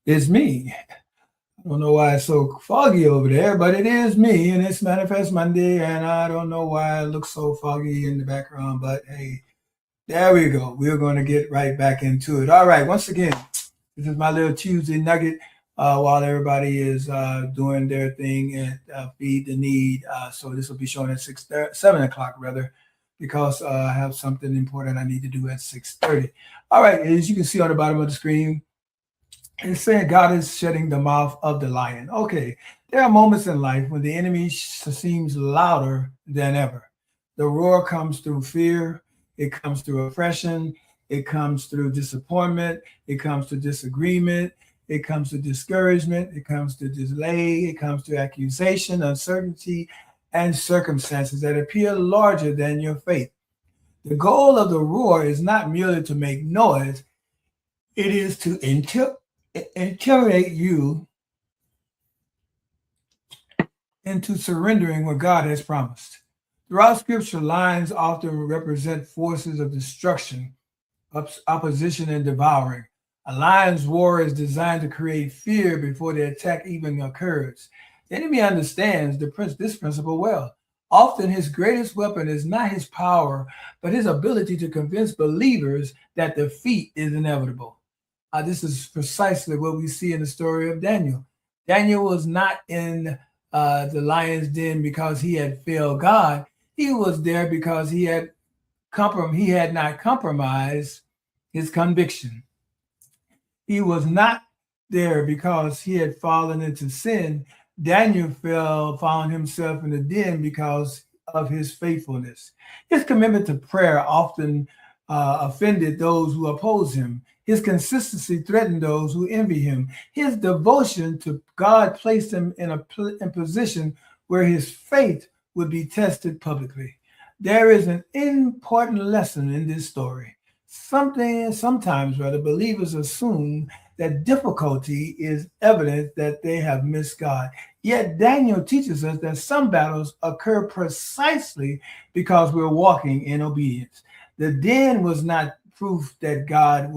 It's me. I don't know why it's so foggy over there, but it is me, and it's Manifest Monday, and I don't know why it looks so foggy in the background, but hey, there we go. We're going to get right back into it. All right, once again, this is my little Tuesday nugget while everybody is doing their thing and feed the need. So this will be showing at 7 o'clock rather, because I have something important I need to do at 6:30. All right, as you can see on the bottom of the screen, it's saying God is shutting the mouth of the lion. Okay, there are moments in life when the enemy seems louder than ever. The roar comes through fear, it comes through oppression, it comes through disappointment, it comes to disagreement, it comes to discouragement, it comes to delay, it comes to accusation, uncertainty, and circumstances that appear larger than your faith. The goal of the roar is not merely to make noise, it is to intimidate you into surrendering what God has promised. Throughout Scripture, lions often represent forces of destruction, opposition, and devouring. A lion's roar is designed to create fear before the attack even occurs. The enemy understands this principle well. Often his greatest weapon is not his power, but his ability to convince believers that defeat is inevitable. This is precisely what we see in the story of Daniel. Daniel was not in the lion's den because he had failed God. He was there because he had not compromised his conviction. He was not there because he had fallen into sin. Daniel found himself in the den because of his faithfulness. His commitment to prayer often offended those who opposed him. His consistency threatened those who envy him. His devotion to God placed him in a position where his faith would be tested publicly. There is an important lesson in this story. Sometimes believers assume that difficulty is evidence that they have missed God. Yet Daniel teaches us that some battles occur precisely because we're walking in obedience. The den was not proof that God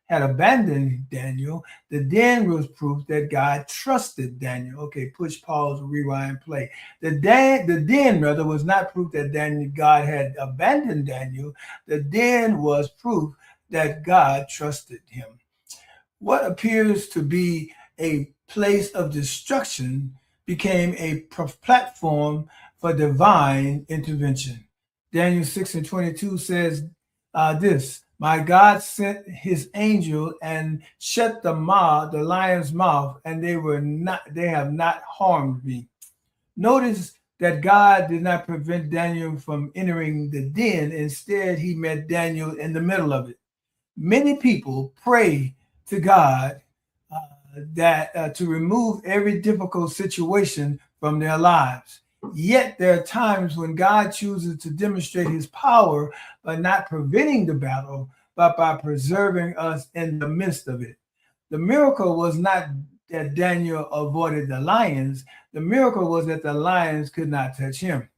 had abandoned Daniel. The den was proof that God trusted Daniel. Okay, push, pause, rewind, play. The den was not proof that God had abandoned Daniel. The den was proof that God trusted him. What appears to be a place of destruction became a platform for divine intervention. Daniel 6:22 says this, my God sent his angel and shut the lion's mouth, and they have not harmed me. Notice that God did not prevent Daniel from entering the den. Instead, he met Daniel in the middle of it. Many people pray to God to remove every difficult situation from their lives. Yet there are times when God chooses to demonstrate his power by not preventing the battle, but by preserving us in the midst of it. The miracle was not that Daniel avoided the lions. The miracle was that the lions could not touch him.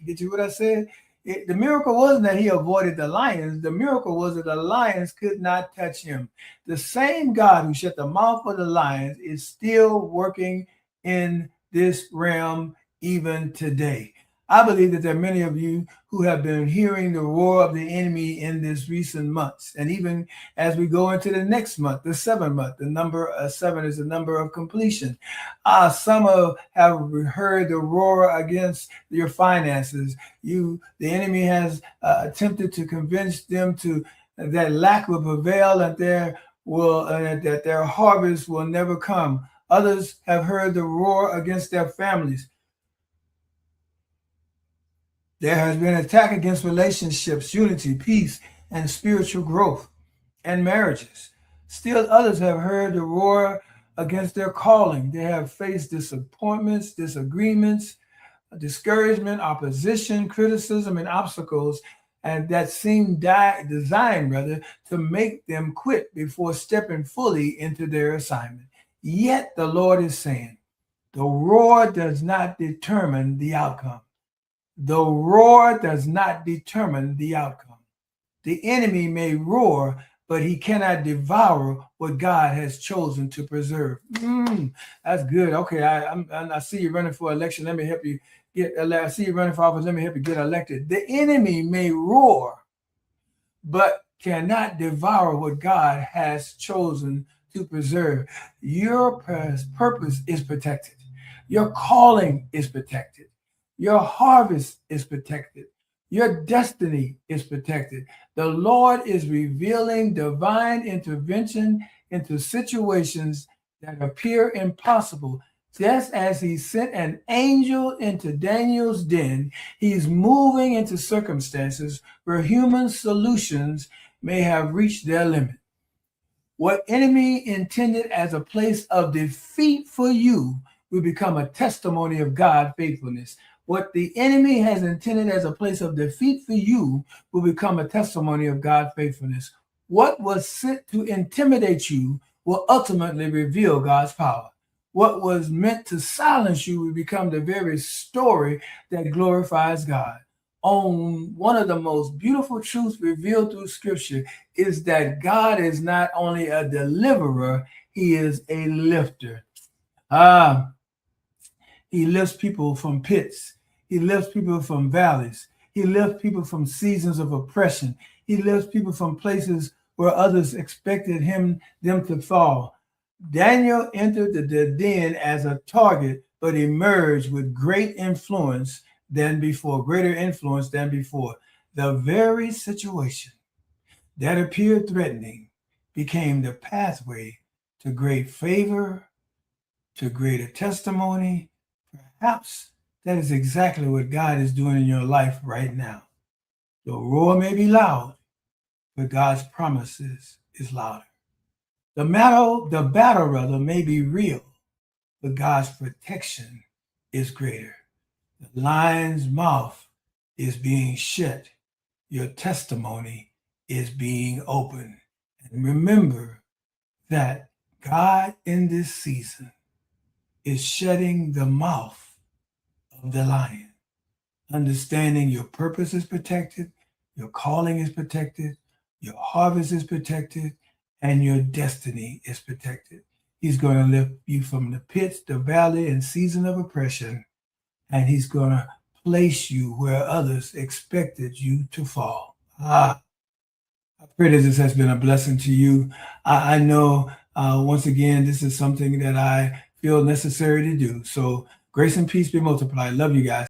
Get you what I said? The miracle wasn't that he avoided the lions. The miracle was that the lions could not touch him. The same God who shut the mouth of the lions is still working in this realm even today. I believe that there are many of you who have been hearing the roar of the enemy in this recent months. And even as we go into the next month, the 7th month, the number 7 is the number of completion. Some have heard the roar against your finances. The enemy has attempted to convince them that lack will prevail, and that their harvest will never come. Others have heard the roar against their families. There has been an attack against relationships, unity, peace, and spiritual growth, and marriages. Still others have heard the roar against their calling. They have faced disappointments, disagreements, discouragement, opposition, criticism, and obstacles, and that seem designed to make them quit before stepping fully into their assignment. Yet the Lord is saying, the roar does not determine the outcome. The roar does not determine the outcome. The enemy may roar, but he cannot devour what God has chosen to preserve. That's good. Okay, I see you running for election. Let me help you get elected. I see you running for office. Let me help you get elected. The enemy may roar, but cannot devour what God has chosen to preserve. Your purpose is protected. Your calling is protected. Your harvest is protected. Your destiny is protected. The Lord is revealing divine intervention into situations that appear impossible. Just as he sent an angel into Daniel's den, he's moving into circumstances where human solutions may have reached their limit. What enemy intended as a place of defeat for you will become a testimony of God's faithfulness. What the enemy has intended as a place of defeat for you will become a testimony of God's faithfulness. What was sent to intimidate you will ultimately reveal God's power. What was meant to silence you will become the very story that glorifies God. On one of the most beautiful truths revealed through Scripture is that God is not only a deliverer, he is a lifter. He lifts people from pits. He lifts people from valleys. He lifts people from seasons of oppression. He lifts people from places where others expected them to fall. Daniel entered the den as a target, but emerged with greater influence than before. The very situation that appeared threatening became the pathway to great favor, to greater testimony. Perhaps that is exactly what God is doing in your life right now. The roar may be loud, but God's promises is louder. The battle may be real, but God's protection is greater. The lion's mouth is being shut. Your testimony is being opened. And remember that God in this season is shutting the mouth of the lion. Understanding your purpose is protected, your calling is protected, your harvest is protected, and your destiny is protected. He's going to lift you from the pits, the valley, and season of oppression, and he's going to place you where others expected you to fall. I pray that this has been a blessing to you. I know, once again, this is something that I feel necessary to do. So grace and peace be multiplied. Love you guys.